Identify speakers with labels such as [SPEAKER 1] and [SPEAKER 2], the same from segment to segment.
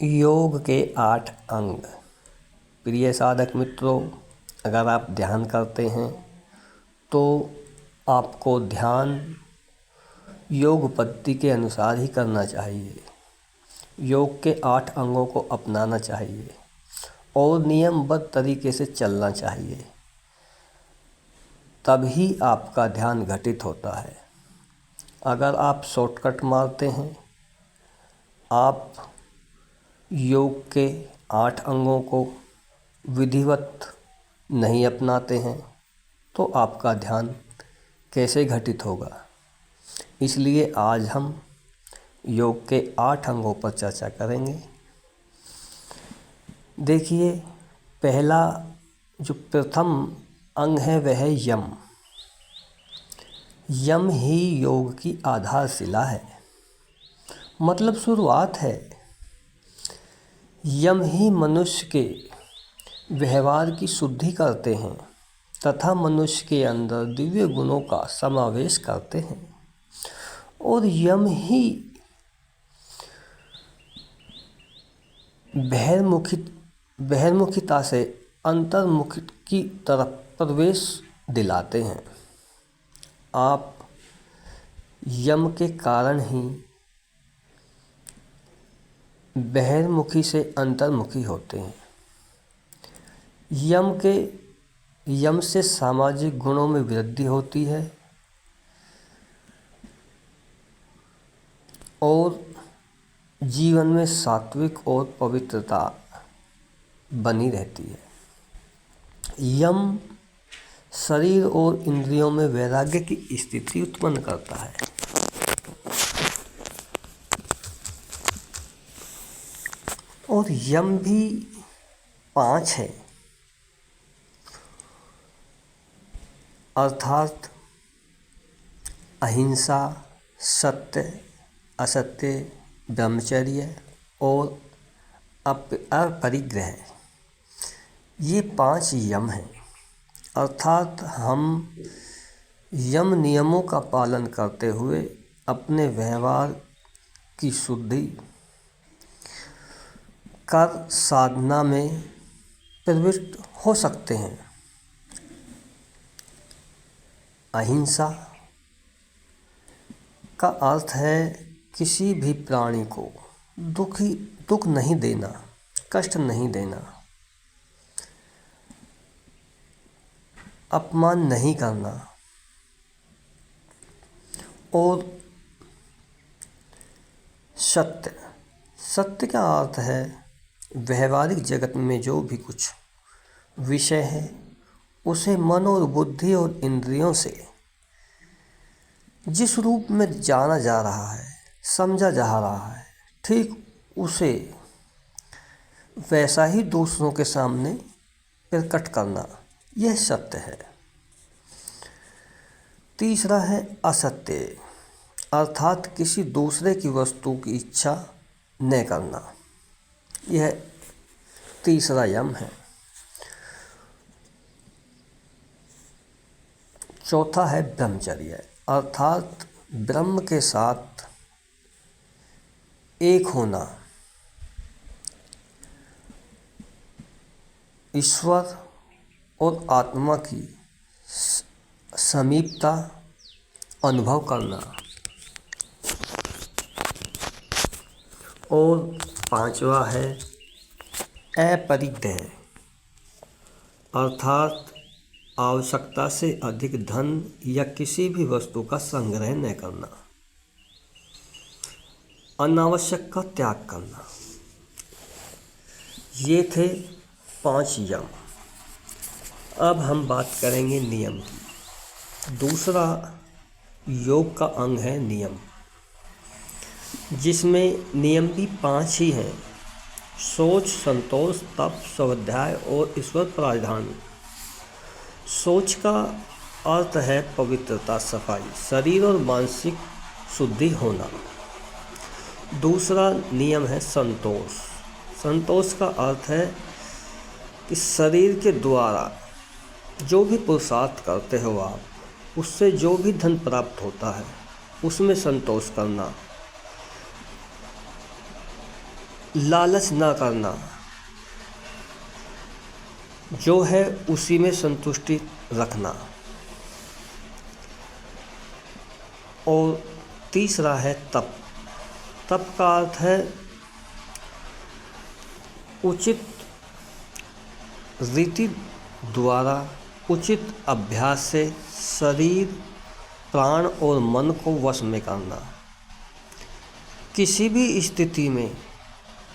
[SPEAKER 1] योग के 8 अंग। प्रिय साधक मित्रों, अगर आप ध्यान करते हैं तो आपको ध्यान योग पद्धति के अनुसार ही करना चाहिए। योग के 8 अंगों को अपनाना चाहिए और नियमबद्ध तरीके से चलना चाहिए, तभी आपका ध्यान घटित होता है। अगर आप शॉर्टकट मारते हैं, आप योग के 8 अंगों को विधिवत नहीं अपनाते हैं तो आपका ध्यान कैसे घटित होगा। इसलिए आज हम योग के 8 अंगों पर चर्चा करेंगे। देखिए, पहला जो प्रथम अंग है वह है यम। यम ही योग की आधारशिला है, मतलब शुरुआत है। यम ही मनुष्य के व्यवहार की शुद्धि करते हैं तथा मनुष्य के अंदर दिव्य गुणों का समावेश करते हैं, और यम ही बहिर्मुखिता से अंतर्मुखी की तरफ प्रवेश दिलाते हैं। आप यम के कारण ही बहिर्मुखी से अंतर्मुखी होते हैं। यम से सामाजिक गुणों में वृद्धि होती है और जीवन में सात्विक और पवित्रता बनी रहती है। यम शरीर और इंद्रियों में वैराग्य की स्थिति उत्पन्न करता है। और यम भी 5 है, अर्थात अहिंसा, सत्य, असत्य, ब्रह्मचर्य और अपरिग्रह। ये 5 यम हैं। अर्थात हम यम नियमों का पालन करते हुए अपने व्यवहार की शुद्धि कर साधना में प्रवृत्त हो सकते हैं। अहिंसा का अर्थ है किसी भी प्राणी को दुख नहीं देना, कष्ट नहीं देना, अपमान नहीं करना। और सत्य का अर्थ है व्यवहारिक जगत में जो भी कुछ विषय है उसे मन और बुद्धि और इंद्रियों से जिस रूप में जाना जा रहा है, समझा जा रहा है, ठीक उसे वैसा ही दूसरों के सामने प्रकट करना, यह सत्य है। तीसरा है असत्य, अर्थात किसी दूसरे की वस्तु की इच्छा न करना, यह तीसरा यम है। चौथा है ब्रह्मचर्य, अर्थात ब्रह्म के साथ एक होना, ईश्वर और आत्मा की समीपता अनुभव करना। और 5वां है अपरिग्रह, अर्थात आवश्यकता से अधिक धन या किसी भी वस्तु का संग्रह न करना, अनावश्यक का त्याग करना। ये थे 5 यम। अब हम बात करेंगे नियम की। दूसरा योग का अंग है नियम, जिसमें नियम भी 5 ही हैं: शौच, संतोष, तप, स्वाध्याय और ईश्वर प्राधिधान। शौच का अर्थ है पवित्रता, सफाई, शरीर और मानसिक शुद्धि होना। दूसरा नियम है संतोष। संतोष का अर्थ है कि शरीर के द्वारा जो भी पुरुषार्थ करते हो आप, उससे जो भी धन प्राप्त होता है उसमें संतोष करना। लालच ना करना, जो है उसी में संतुष्टि रखना। और तीसरा है तप। तप का अर्थ है उचित रीति द्वारा उचित अभ्यास से शरीर, प्राण और मन को वश में करना। किसी भी स्थिति में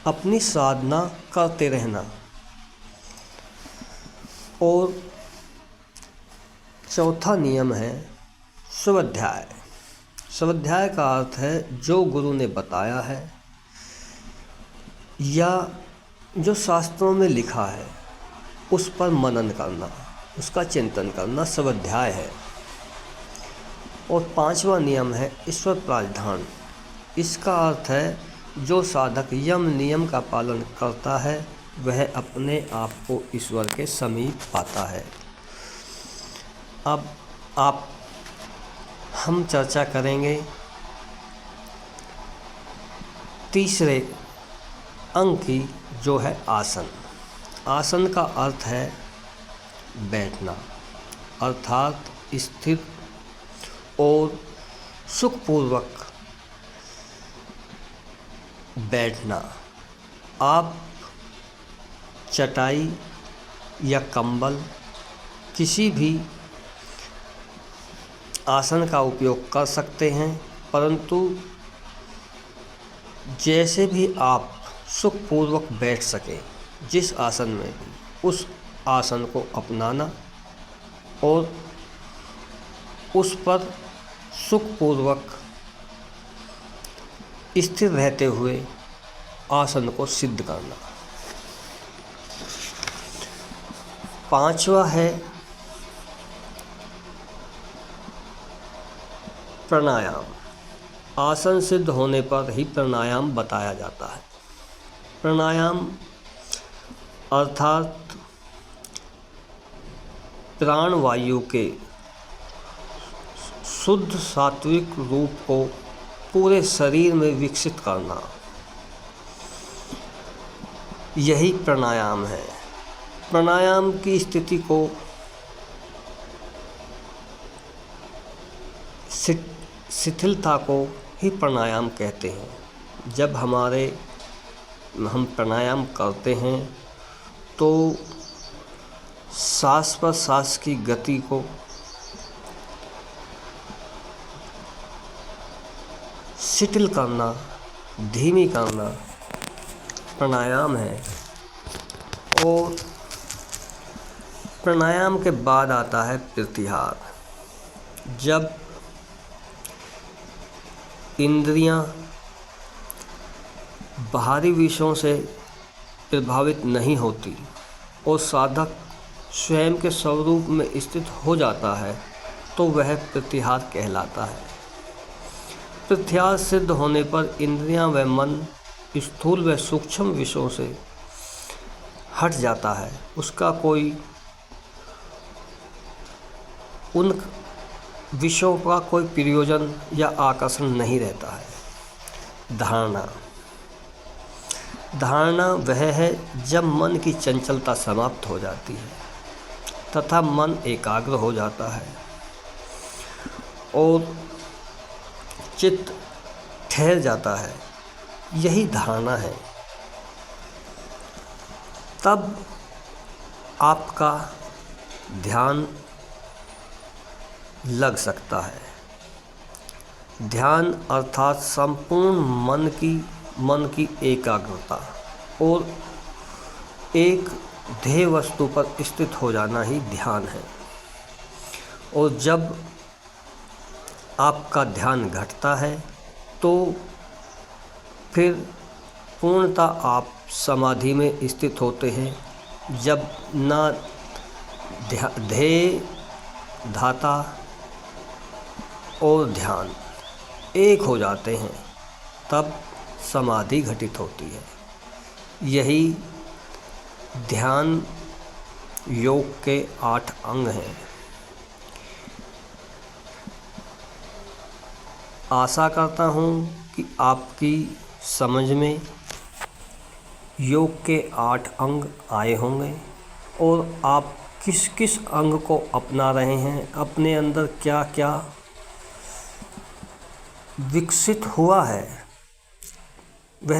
[SPEAKER 1] अपनी साधना करते रहना। और चौथा नियम है स्वाध्याय। स्वाध्याय का अर्थ है जो गुरु ने बताया है या जो शास्त्रों में लिखा है उस पर मनन करना, उसका चिंतन करना स्वाध्याय है। और पांचवा नियम है ईश्वर प्राधिधान। इसका अर्थ है जो साधक यम नियम का पालन करता है वह अपने आप को ईश्वर के समीप पाता है। अब हम चर्चा करेंगे तीसरे अंग की, जो है आसन। आसन का अर्थ है बैठना, अर्थात स्थिर और सुखपूर्वक बैठना। आप चटाई या कंबल किसी भी आसन का उपयोग कर सकते हैं, परंतु जैसे भी आप सुखपूर्वक बैठ सकें जिस आसन में भी, उस आसन को अपनाना और उस पर सुखपूर्वक स्थिर रहते हुए आसन को सिद्ध करना। पांचवा है प्राणायाम। आसन सिद्ध होने पर ही प्राणायाम बताया जाता है। प्राणायाम अर्थात प्राणवायु के शुद्ध सात्विक रूप को पूरे शरीर में विकसित करना, यही प्राणायाम है। प्राणायाम की स्थिति को शिथिलता को ही प्राणायाम कहते हैं। जब हम प्राणायाम करते हैं तो सांस पर सांस की गति को शिथिल करना, धीमी करना प्राणायाम है। और प्राणायाम के बाद आता है प्रत्याहार। जब इंद्रियां बाहरी विषयों से प्रभावित नहीं होती और साधक स्वयं के स्वरूप में स्थित हो जाता है तो वह प्रत्याहार कहलाता है। प्रत्याहार सिद्ध होने पर इंद्रियां व मन स्थूल व सूक्ष्म विषयों से हट जाता है। उसका कोई उन विषयों का कोई प्रयोजन या आकर्षण नहीं रहता है। धारणा वह है जब मन की चंचलता समाप्त हो जाती है तथा मन एकाग्र हो जाता है और चित्त ठहर जाता है, यही धारणा है। तब आपका ध्यान लग सकता है। ध्यान अर्थात संपूर्ण मन की एकाग्रता और एक ध्येय वस्तु पर स्थित हो जाना ही ध्यान है। और जब आपका ध्यान घटता है तो फिर पूर्णतः आप समाधि में स्थित होते हैं। जब ना ध्येय, धाता और ध्यान एक हो जाते हैं तब समाधि घटित होती है। यही ध्यान योग के 8 अंग हैं। आशा करता हूँ कि आपकी समझ में योग के 8 अंग आए होंगे और आप किस किस अंग को अपना रहे हैं, अपने अंदर क्या क्या विकसित हुआ है वह